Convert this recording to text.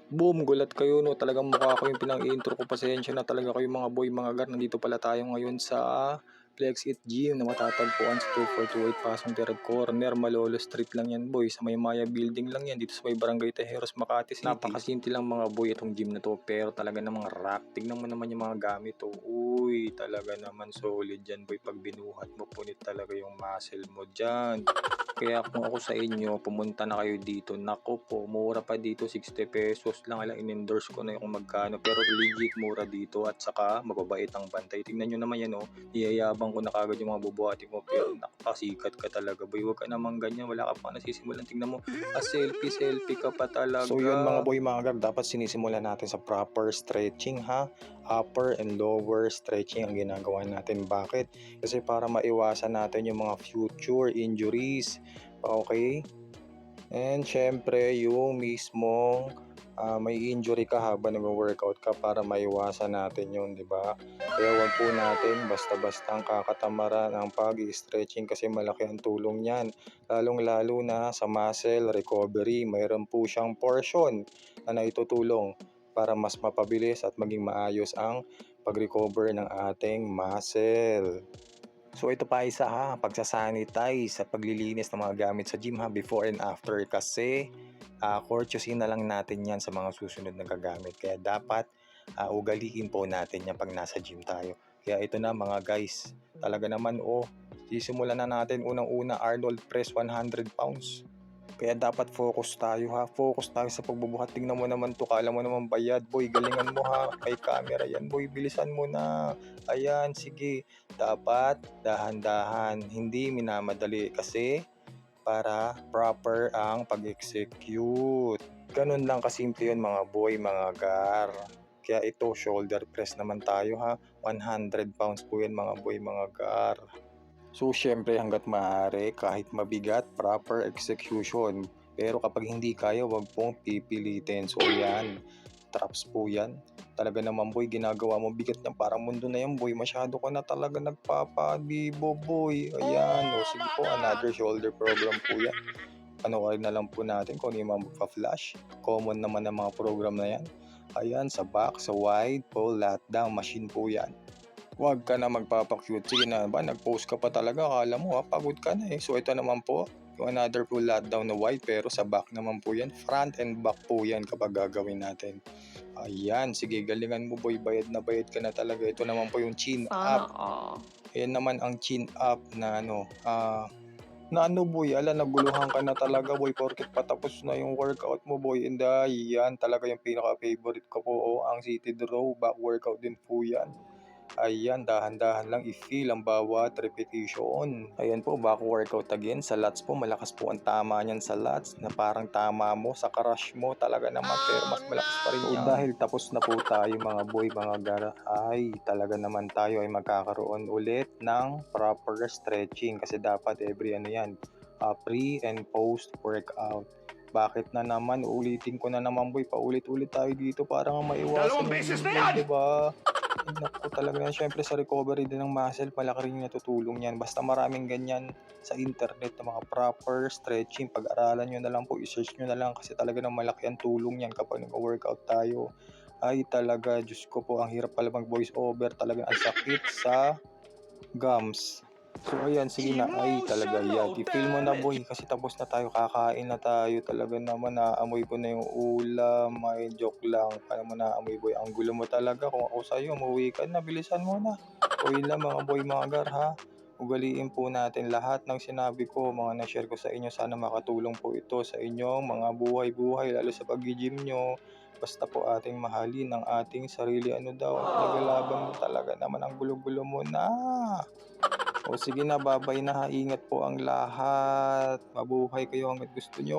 Boom! Gulat kayo 'no, talagang mukha ko yung pinang-i-intro ko, pasensya na talaga kayo mga boy, mga gar. Nandito pala tayo ngayon sa Flex It Gym na matatagpuan sa 2428 Pasong Tirad Corner, Malolo Street lang yan boy, sa may Maya Building lang yan, dito sa may Barangay Tejeros, Makati City. Napakasimple lang mga boy itong gym na to, pero talaga namang rock. Tignan mo naman yung mga gamit to. Uy, talaga naman solid yan boy, pag binuhat mo punit talaga yung muscle mo dyan. Kaya kung ako sa inyo, pumunta na kayo dito. Nako po, mura pa dito, 60 pesos lang. Alam, in-endorse ko na yung magkano. Pero legit mura dito at saka mababait ang bantay. Tingnan nyo naman yan, oh. Iyayabang ko na kagad yung mga bubuhati mo. Pero nakasikat ka talaga, boy. Huwag ka naman ganyan. Wala ka pa nasisimulan. Tingnan mo, selfie ka pa talaga. So yun mga boy, mga gar, dapat sinisimulan natin sa proper stretching, ha? Upper and lower stretching ang ginagawa natin. Bakit? Kasi para maiwasan natin yung mga future injuries. Okay? And syempre, yung mismong may injury ka habang nag-workout ka para maiwasan natin yun, di ba? Kaya wag po natin basta-basta ang kakatamaran ng pag-stretching kasi malaki ang tulong niyan. Lalong-lalo na sa muscle recovery, mayroon po siyang portion na naitutulong para mas mapabilis at maging maayos ang pag-recover ng ating muscle. So ito pa isa ha, pagsasanitize sa paglilinis ng mga gamit sa gym ha, before and after kasi courtesy na lang natin yan sa mga susunod na gagamit. Kaya dapat ugaliin po natin yan pag nasa gym tayo. Kaya ito na mga guys, talaga naman sisimulan na natin unang-una Arnold Press 100 pounds. Kaya dapat focus tayo ha. Focus tayo sa pagbubuhat. Tingnan mo naman to. Kala mo naman bayad. Boy, galingan mo ha. May camera yan. Boy, bilisan mo na. Ayan, sige. Dapat dahan-dahan. Hindi minamadali kasi para proper ang pag-execute. Ganun lang kasimple yun mga boy, mga gar. Kaya ito, shoulder press naman tayo ha. 100 pounds po yan mga boy, mga gar. So syempre hanggat maaari, kahit mabigat, proper execution. Pero kapag hindi kaya, wag pong pipilitin. So yan, traps po yan. Talaga naman boy, ginagawa mo bigat niyan, parang mundo na yan boy. Masyado ka na talaga nagpapadibo boy. Ayan, sige po, another shoulder program po yan. Panoorin na lang po natin kung ano yung mga magpa-flash. Common naman ang mga program na yan. Ayan, sa back, sa wide, pull, lat down, machine po yan. Huwag ka na magpapakute. Sige na ba, nag-post ka pa talaga. Akala mo pagod ka na eh. So ito naman po, yung another pull lat down na wide, pero sa back naman po yan. Front and back po yan kapag gagawin natin. Ayan, sige, galingan mo boy. Bayad na bayad ka na talaga. Ito naman po yung chin up. Ayan naman ang chin up na boy, naguluhan ka na talaga boy, porket patapos na yung workout mo boy. And yan talaga yung pinaka-favorite ko po, ang seated row, back workout din po yan. Ayan, dahan-dahan lang i-feel ang bawat repetition. Ayan po, back workout again. Sa lats po, malakas po ang tama niyan sa lats na parang tama mo sa crush mo talaga naman, pero mas malakas pa rin yan. So dahil tapos na po tayo mga boy, mga gara, ay talaga naman tayo ay magkakaroon ulit ng proper stretching kasi dapat every pre and post workout. Bakit na naman? Ulitin ko na naman boy, paulit-ulit tayo dito para nga maiwasan yung beses na yan! Diba? Naku talaga yan. Siyempre sa recovery din ng muscle, malaki rin yung natutulong yan. Basta maraming ganyan sa internet na mga proper stretching. Pag-aralan nyo na lang po, i-search nyo na lang kasi talaga nang malaki ang tulong yan kapag nag-workout tayo. Ay talaga, Diyos ko po, ang hirap pala mag-voice over. Talaga ang sakit sa gums. So ayan, sige na, ay talaga yan. I-feel mo na boy kasi tapos na tayo, kakain na tayo. Talaga naman naamoy ko na yung ulam. May joke lang, paano mo naamoy boy? Ang gulo mo talaga. Kung ako sa'yo, umuwi ka na, bilisan mo na. O yun lang mga boy, mga gar ha. Ugaliin po natin lahat ng sinabi ko, mga na-share ko sa inyo. Sana makatulong po ito sa inyo, mga buhay-buhay, lalo sa pag-gym nyo. Basta po ating mahalin ang ating sarili. Ano daw, ang pinaglalaban mo talaga naman, ang gulo-gulo mo na. O sige na, babay na ha. Ingat po ang lahat. Mabuhay kayo hanggat gusto nyo.